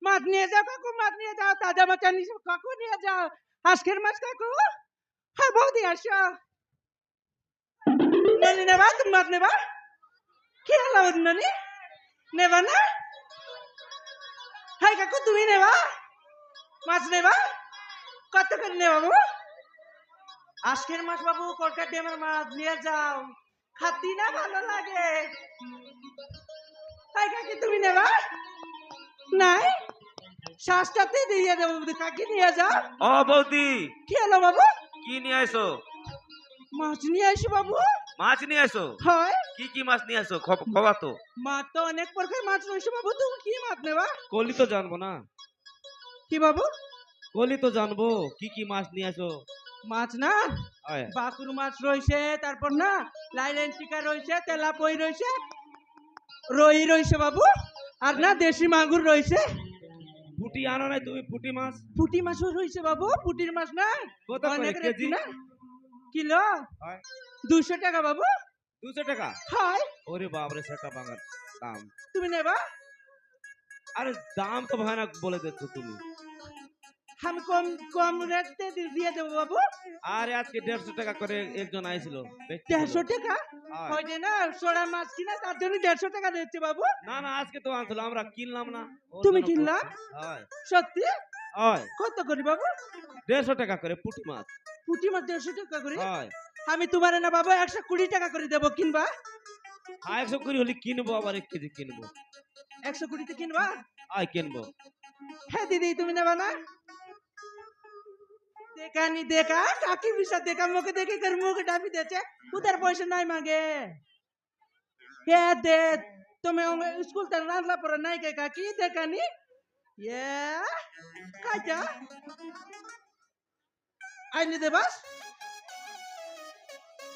মাছ নিয়ে যাও কাকু, মাছ নিয়ে যাও, তাজা মাছ নিয়ে কাকু নিয়ে যাও, আজকের মাছ কাকু। হ্যাঁ বৌদি আসো, নানি নেবা, তুমি মাছ নেবা? কি হলো নানি, নেবা না? হ্যাঁ কাকু তুমি নেবা, মাছ নেবা? কত করে নেবা বাবু? আজকের মাছ বাবু, কলকাতা ড্যামের মাছ নিয়ে যাও, খাতি না ভালো লাগে। হ্যাঁ কাকি তুমি নেবা? নাই, শ্বাসটাতে দিয়ে দেবো, কাকি নিয়ে যাও। ও বৌদি, কি হলো বাবু? কি নিয়ে আইছো? মাছ নিয়ে আসি বাবু। মাছ নিয়ে আইছো? হয়। কি কি মাছ নিয়ে আইছো খবা তো? মাছ তো অনেক প্রকার মাছ রয়েছে বাবু, তুমি কি মাছ নেবা? কলি তো জানবো না। কি বাবু? কলি তো জানবো, কি কি মাছ নিয়ে আইছো? মাছ না, বাকুর মাছ রয়েছে, তারপর না লাইলেন টিকা রয়েছে, তেলাপই রয়েছে, রই রয়েছে বাবু, আর না দেশি মাগুর রয়েছে। পুটি আনো নাই তুমি? পুটি মাছ, পুটি মাছও রয়েছে বাবু, পুটির মাছ না কত করে কেজি? না কিলো 200 টাকা বাবু। 200 টাকা? হয়। ওরে বাপরে, সেটা বাঙার দাম। তুমি নেবা? আরে দাম তো ভয়ানক বলে দিচ্ছ তুমি। আমি কম কম রেটে দিয়ে দেবো বাবু। আরে আজকে 150 টাকা করে একজন আইছিল। 150 টাকা? হয় যে না সোড়া মাছ কিনা, তার জন্য 150 টাকা দিচ্ছে বাবু। না না, আজকে তো আনছিল, আমরা কিনলাম না। তুমি কিনলা? হয়। সত্যি? হয়। কত করে বাবু? 150 টাকা করে পুটি মাছ। পুটি মাছ 150 টাকা করে? হয়। আমি তোমার না বাবু 120 টাকা করে দেবো, কিনবা? 120 হলে কিনবো, আবার 1 কেজি কিনবো। 120 তে কিনবা? আয় কিনবো। হ্যাঁ দিদি তুমি নেবা না? देखा नहीं देखा, काकी भी साथ देखा, मुझे देखे कर मुंह के डाबी देते, उधर पैसे नहीं मांगे। ये दे, तुम्हें स्कूल तक रांधला पर नहीं के काकी देखा नहीं? ये काजा? आई नहीं दे बस?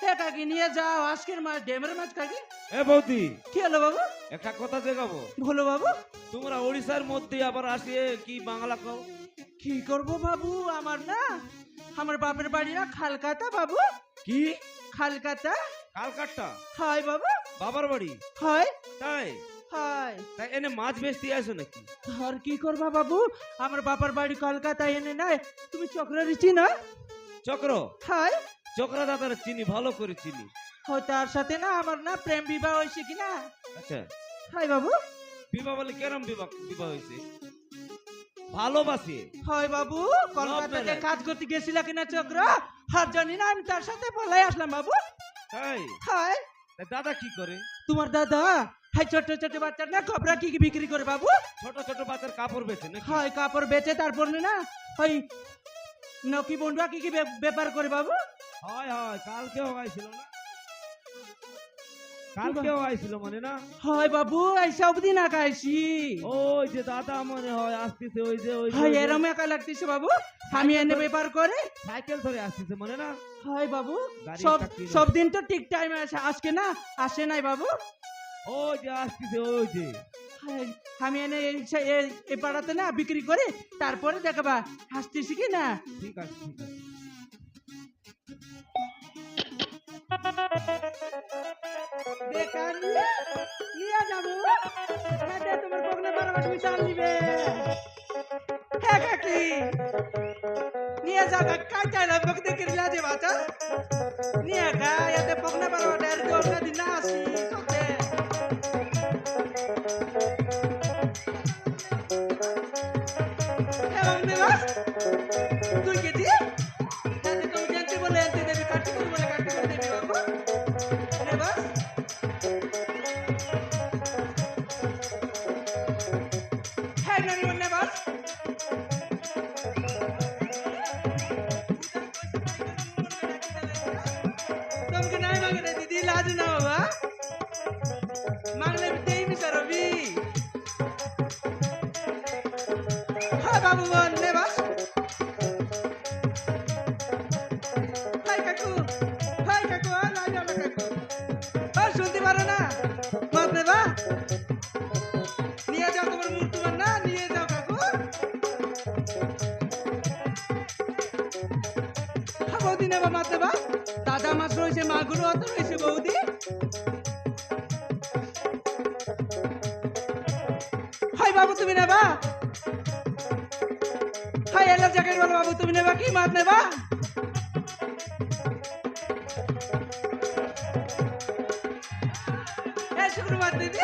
ये काकी नहीं जाओ, आज के मार डेमर मत काकी? এ বৌদি, কি হলো বাবু? একটা কথা দেখাবো। বলো বাবু। তোমরা ওড়িশার মধ্যে আবার আসিয়ে কি বাংলা কও? কি করব বাবু, আমার না আমার বাপের বাড়ি না খালকাতা বাবু। কি খালকাতা? কালকাটা? হাই বাবু। বাবার বাড়ি? হাই। তাই? হাই। তাই এনে মাছ বেচতে আসো নাকি? আর কি করবা বাবু, আমার বাবার বাড়ি কলকাতা, এনে নাই। তুমি চক্রের চিনো? চক্র? হাই। চক্র দাদার চিনি, ভালো করে চিনি। ও তার সাথে না আমার না প্রেম বিবাহ হয়েছে কিনা। আচ্ছা। হাই বাবু। বিবাহ বলে কেরম বিবাহ হয়েছে? ভালোবাসি? হয় বাবু, কলকাতাতে কাজ করতে গেছিল কিনা চক্র, আর জানি না, আমি তার সাথে পলাই আসলাম বাবু। তাই? হাই। দাদা কি করে? তোমার দাদা হাই ছোট ছোট বাচ্চা না কবরা কি বিক্রি করে বাবু। ছোট ছোট বাচ্চার কাপড় বেচে নাকি? হয় কাপড় বেচে, তারপর না ওই নকি বন্ধুয়া কি ব্যাপার করে বাবু। হয় হয়, কালকেও আইছিল না? কালকেও আইছিল মানে না? হয় বাবু, এই সব দিন আকাইছি। ওই যে দাদা মনে হয় আসতেছে, ওই যে হয় এরম একা লাগতেছে বাবু, আমি এনে ব্যাপার করে সাইকেল ধরে আসতেছে মানে না? হয় বাবু, সব দিন তো ঠিক টাইমে আসে, আজকে না আসে নাই বাবু। ওই যে আসতেছে, ওই যে। আমি এনে এই পাড়াতে না বিক্রি করে তারপরে দেখাবা হাসতেছি কি না। ঠিক আছে ঠিক আছে। দেখা নিয়ে যাবো তোমার পকনে বারবার মিশাল দিবে। হ্যাঁ কাকি নিয়ে যাও কাই চাইলাম বক দেখে লাজে বাতা নিয়ে গা এতে পকনে বারবার আর তো অন্য দিন না আসি চলতে। হ্যাঁ বাস তুই কেজি তাতে তুমি জানতে বলে আনতে দেবে কাটি করে বলে কাটি করে দেবে বাবু নে বাস। হ্যাঁ নানি বলে বাস तुमके नहीं मांगे रे दीदी लाज ना होगा मांग ले दे ही मिसा रवि। हाँ बाबू वन ले बस हाय काकू लाज वाला काकू और सुनती मारो ना मत ने बा निये जाओ तुम्हारे मूर्ति में ना निये जाओ काकू। हाँ बहुत दिन है मत ने बा দাদা মাছ রয়েছে মাগুরো অত রয়েছে বৌদি। হাই বাবু তুমি নেবা হাই এলার জ্যাকেট বলো বাবু তুমি নেবা কি মাছ নেবা। এ শুক্রবার দিদি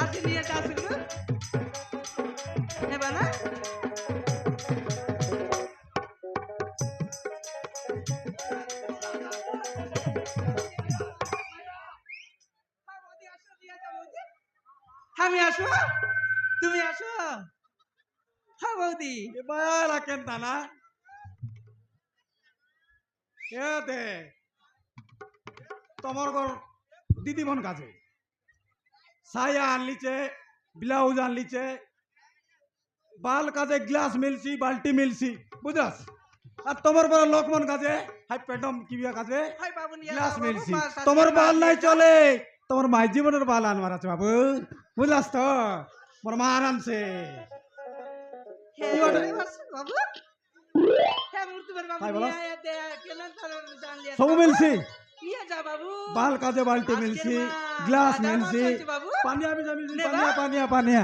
আসি নিয়ে যা শুক্র নেবা না। আমি আসো তুমি আসো। হ্যাঁ বৌদি এবার কেন না এ দে তোমার ঘর দিদিমন কাছে সায়া আনলিছে ব্লাউজ আনলিছে বাল কাজে গ্লাস মিলছি বালতি মিলছি বুঝাস আর তোমার বড় লোকমন কাজে হাই পেটম কিবিয়া কাজে হাই বাবু নিয়ে গ্লাস যাও মিলছি বাবু, বাস তোমার আছে, বাল বাস নাই আছে। চলে তোমার মাই জীবনের বাল আনবার আছে বাবু বুঝলাস তো মোর মা আনছে হ্যাঁ, কি ওটা? বাস, বাবু হ্যাঁ বাবু তোমার বাবু হাই বলো। নিয়ে আয়া দে কেন তার জান লিয়া সব মিলছি নিয়ে যা বাবু বাল কাজে বালতি আজকের মিলছি মাছ, গ্লাস দাদা মাছ মিলছি হয়েছে বাবু। পানিয়া মিলছি মিলছি নেবা? পানিয়া পানিয়া পানিয়া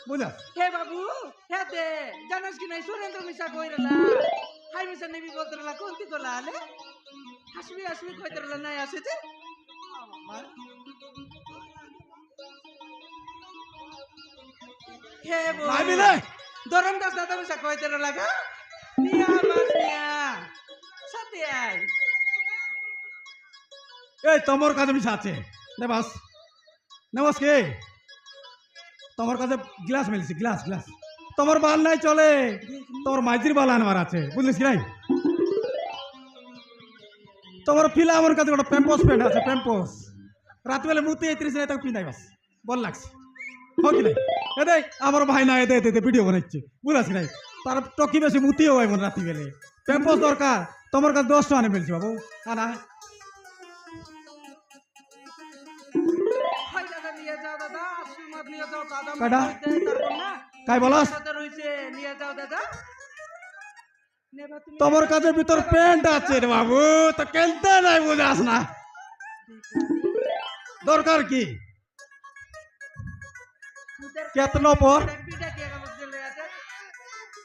বুঝা হে বাবু হ্যাঁ দে জানাস কি নাই সুরেন্দ্র মিশা কইরলা হাই মিশা নেবি বলতরলা কোনটি কলা আলে হাসবি কইতরলা নাই আসেছে। হে বউ নাই মিলে ধরম দাস দাদা মিশা কইতরলা গা নিয়া মাছ নিয়া সাথে আয়। এই তোমার কাছে মিশা আছে নেবাস নেবাস কে তোমার কাছে গ্লাস মিলছি গ্লাস গ্লাস তোমার বাল নাই চলে তোমার মাইজির বাল আনবার আছে বুঝলিস কি নাই তোমার ফিলা আমার কাছে একটা প্যাম্পোস প্যান্ট আছে প্যাম্পোস রাতবেলা মুতে এইত্রিশ নাই তাকে পিনাই বাস বল লাগছে হোক কি নাই এ দেখ আমার ভাই না এদে এদে ভিডিও বানাচ্ছে বুঝাস কি নাই তার টকি বেশি মুতিও হয় মন রাতি বেলে প্যাম্পোস দরকার তোমার কাছে 10 টাকা মিলছে বাবু আনা হাই দাদা নিয়ে যাও দাদা আশীর্বাদ নিয়ে যাও দাদা কাটা? তারপর না কাই বলস দাদা রইছে নিয়ে যাও দাদা নেবা তুমি তোমার কাছে ভিতর প্যান্ট আছে রে বাবু তো কেনতে নাই বুঝাস না দরকার কি কেতনো পর বিটা কে কাগজ দিলে আছে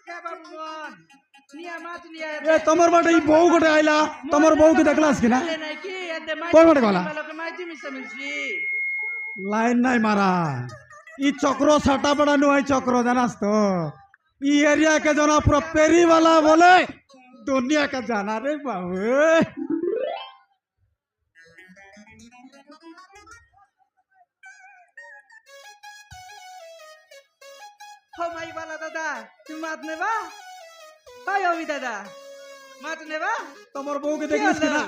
কে বাবু মন নিয়া মাছ নিয়া এ তোমার বাটে এই বউ গোটে আইলা তোমার বউকে দেখলাস কিনা লে নাই কি এতে মাছ কোন বাটে গলা? ভালোকে মাছ মিশা মিশি লাইন নাই মারা ই চক্র ছাটা পড়ানো হয় চক্র জানাস তো ই एरिया के जना पूरा पेरी वाला बोले दुनिया का जाना रे बाबू हो माई वाला दादा तुम माछ नेबा हाय ओबी दादा माछ नेबा তোমার বউকে দেখলিস কিনা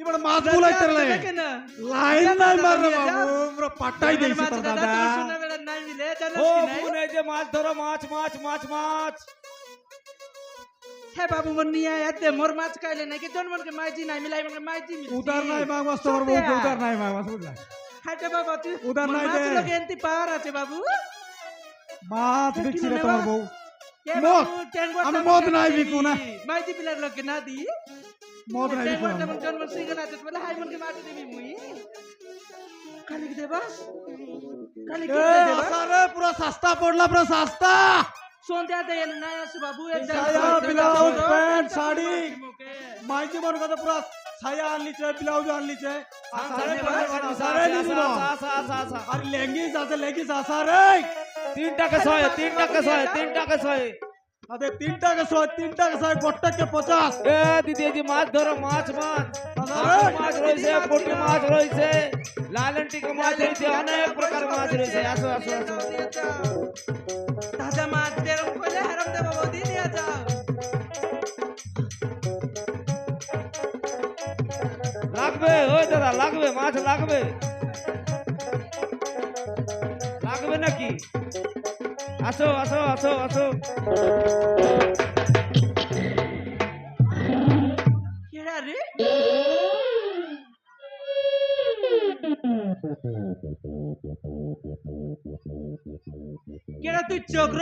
এবার মাছ বুলাইতে লে দেখে না লাইন নাই মার রে বাবু পুরো পাটাই দিয়েছে তোর দাদা শুনে বেলা নাই মিলে জানাস ও কি নাই বোন এই যে মাছ ধরো মাছ মাছ মাছ মাছ হে বাবু মন নিয়া এতে মোর মাছ খাইলে নাকি জন্মন কে মাইজি নাই মিলাই মন মাইজি মিল উদার নাই মাছ তোমার বউকে উদার নাই মাছ বুঝলা খাইতে বাবা তুই উদার নাই মাছ দে। লোকে এনতি পাওয়ার আছে বাবু মাছ এ বিক্রি কিনে রে তোমার নেবা? বউ কে মদ। বাবু টেঙ্গর আমি তেমন মদ কেন নাই দিবি? বিকু না। মাইতি পিলার লোকে না দি মদ নাই টেঙ্গর বিকু তেমন জন্ম সিঙ্গেল আছে বলে হাই মনকে মাটি দিবি মুই কালি কি দেবাস কালি কি দেবাস আরে পুরো সস্তা পড়লা পুরো সস্তা সন্ধ্যা দেয় নাই আসে বাবু একদম ছায়া, ব্লাউজ, প্যান্ট, শাড়ি। মাইকি মন কথা পুরো ছায়া আনলিছে ব্লাউজ আনলিছে আর লেগিস আছে লেগিস আসা রে 3 টাকা 100 3 টাকা 100 3 টাকা 100 আরে 3 টাকা 100 3 টাকা 100 গোটাকে 50 এ দিদি মাছ ধরো মাছ আরে মাছ রয়েছে পুঁটি মাছ রয়েছে লালনটিকা মাছ রয়েছে অনেক প্রকার মাছ রয়েছে আসো আসো আসো তাজা মাছ দেরম কইলে হারাম দে বাবু দি দিয়া যাও লাগবে ওই দাদা লাগবে মাছ লাগবে লাগবে নাকি আসো আসো আসো আসো কেডা রে কেডা তুই চক্র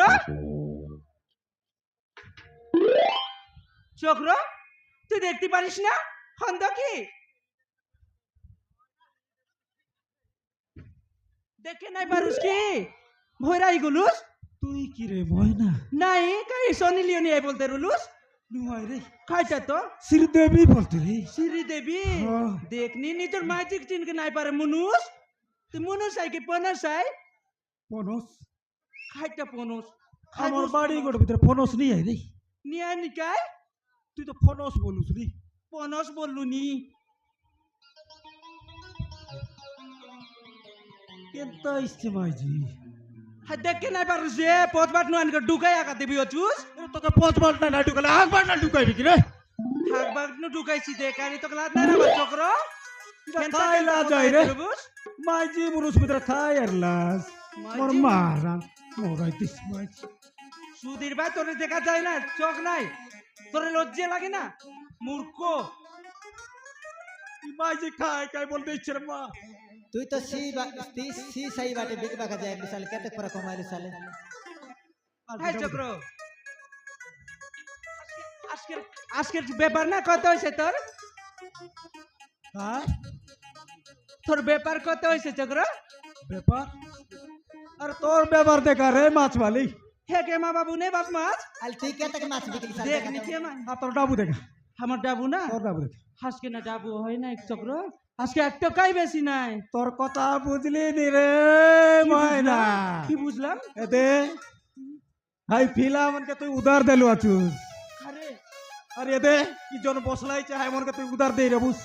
চক্র তুই দেখতে পারিস না হন্দ কি দেখে নাই পারুস কি ভয়রাই গুলুস তুই কি রে ময়না নাই কাই সোনি লিওনি আই বলতে রুলুস নুয়াই রে খাইটা তো শ্রীদেবী বলতে রে শ্রী দেবী হ্যাঁ। দেখনি নি তোর মাইজিক চিনকে নাই পারে মনুষ তুই মনুষ আই কি পনস আই পনস খাইটা পনস আমার বাড়ি গোটা ভিতরে পনস নিয়ে আই রে নিয়া নিকাই তুই তো পনস বলুস রে পনস বললু নি কেন্ত ইচ্ছে মাইজি হাই দেখে নাই পারুস যে পথবাট নো আনকে ঢুকাই আকা দেবি অচুস তোকে পথ বাট না ঢুকালে আগ বাট না ঢুকাইবি কি রে হাকবাগ নো ঢুকাইছি দেখারি তোকে লাদ নাই রে চক্র খাইলা যাই রে মাইজি মুরুস ভিতরে খাই আর লাস মোর মাইজি? মারান মোরাই দিস মাইজি সুধীর ভাই তোরে দেখা যায় না চোখ নাই তোরে লজ্জা লাগে না মূর্খ মাইজি খাই খাই বলতে ইচ্ছে রে মা তুই তো सी सही बाटे बिग बाका जाए मिसाल केते पर कमाई साले হাই চক্র আজকের আজকের ব্যাপার না কত হয়েছে তোর হ্যাঁ তোর ব্যাপার কত হয়েছে চক্র ব্যাপার আর তোর ব্যাপার দেখা রে মাছ বালি হে কে মা বাবু নে বাপ মাছ अल तुई केते के माछ बिकली साले দেখ নি কে মা আর তোর ডাবু দেখা আমার ডাবু না তোর ডাবু দেখা আজকে না ডাবু হয় না এক চক্র আজকে এক টাকাই বেশি নাই তোর কথা বুঝলি নি রে ময়না কি বুঝলাম এতে হাই ফিলা মনকে তুই উদার দেলু আছুস আরে আর এতে কি জন বসলাই চাই মনকে তুই উদার দেই রে বুঝ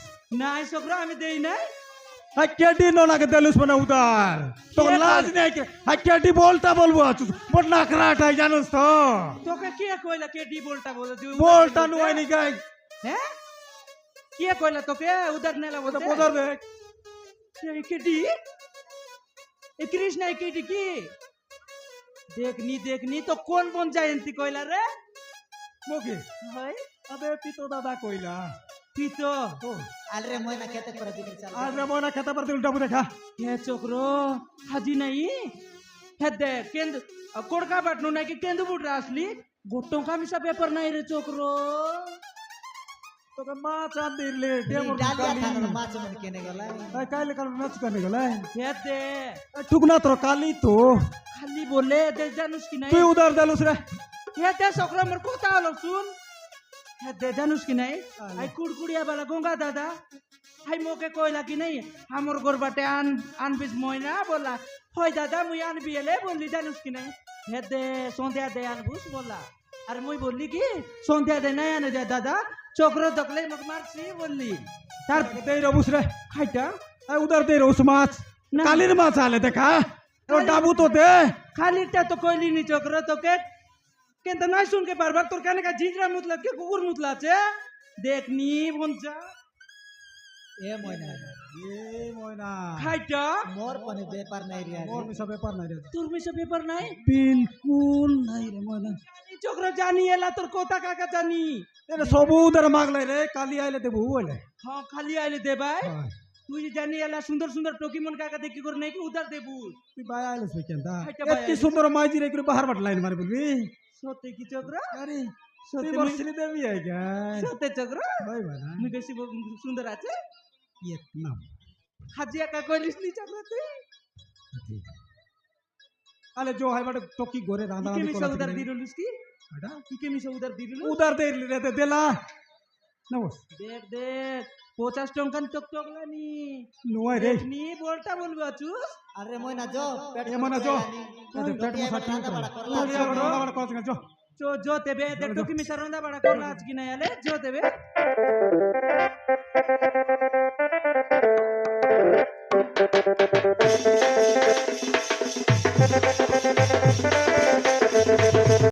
নাই চক্র আমি দেই নাই হাই কেডি ননাকে দেলুস মানে উদার তো কে লাজ কয়? নেই কে হাই কেডি বলতা বলবো আছুস মোর নাকরাটাই জানোস তো তোকে কে কইলা কে ডি বলটা বলে তুই বলটা নুয়াই নি গাই হ্যাঁ কে কইলা তোকে উদার নেলা ওটা বলতে বোঝার দেখ এই কেডি এ কৃষ্ণ এই কেডি কি দেখনি তো কোন বন জয়ন্তী কইলা রে মুখে হয় আবে পিতো দাদা কইলা পিতো ও अल रे मोयना केते पर बिकली साले আর রে ময়না খেতে পারতে উল্টা দেখা হে চক্র হাজি নাই হে দে কেন্দ্র কোড়কা বাটনো নাকি কেন্দ্র বুট আসলি গোট্টো কামিসা পেপার নাই রে চক্র তোকে মাছ আন দিলে দে नी মোর डालिया কালি खाना माछ मन केने गला আই কাইলে কাল নাচ কানে গলাই হে দে টুকনা তোর কালি তো খালি বলে দে জানুস কি নাই তুই উদার দেলুস রে হে দে চক্র মোর কথা হলো শুন হে দে জানুস কি নাই আই কুড়কুড়িয়া বালা গঙ্গা দাদা আই মোকে কইলা কি নাই আমর গরবাটে আনবিস ময়না বলা হয় দাদা মুই আনবি এলে বললি জানুস কি নাই হে দে সন্ধ্যা দে আনবুস বলা আর মুই বললি কি সন্ধ্যা দে নাই আনে দে দাদা চক্র দকলে মক মারছি বললি তার দেই রবুস রে খাইটা আই উদার দেই রবুস মাছ না। কালির মাছ আলে দেখা ও ডাবু তো দে খালিটা তো কইলি নি চক্র তোকে কিন্তু নাই শুনকে বারবার তোর কানে কা জিজরা মুতলা কে কুকুর মুতলা আছে দেখনি বঞ্চা ए मोयना এ ময়না খাইটা मोर पने व्यापार नहीं रिया মোর মিছা ব্যাপার নাই রে তোর মিশে পেপার নাই বিলকুল নাই রে ময়না জানি চক্র জানি এলা তোর কথা কাকা জানি এরে সবু উদার মাগলাই রে কালি আইলে দেবু বলে হ্যাঁ খালি আইলে দে ভাই তুই জানি এলা সুন্দর সুন্দর টকিমন কাকা দেখি করে নাকি উদার দেবু তুই ভাই আইলিস ভাই কেনটা হাইটা ভাই এত আইলিস। সুন্দর মাইজি রে করে বাহার বাট লাইন মারে বলবি সত্যি কি চক্র আরে তুই সত্যি বলছিলি দেবি আই গায় সত্যি চক্র ভাই বানা মুই বেশি সুন্দর আছে ইয়েত নাম হাজিয়া কা কইলিস নি চক্র তুই আলে जो है बट टोकी गोरे रांदा ইকে মিশা উদার দিলুস কি এটা ইকে মিশা উদার দিলুস উদার দে রে দেলা না বস দেখ দেখ 50 টঙ্কান টক টকলানি নয় রে নি বলটা বলবো আছুস আরে মই না জো পেট এ মনা জো পেট মশা ঠিক রান্না বাড়া করলা। রান্না বাড়া করছ না জো চো জো তেবে দেখ টকি মিশা রন্দা বড়া করলা আজ কি না এলে জো তেবে ও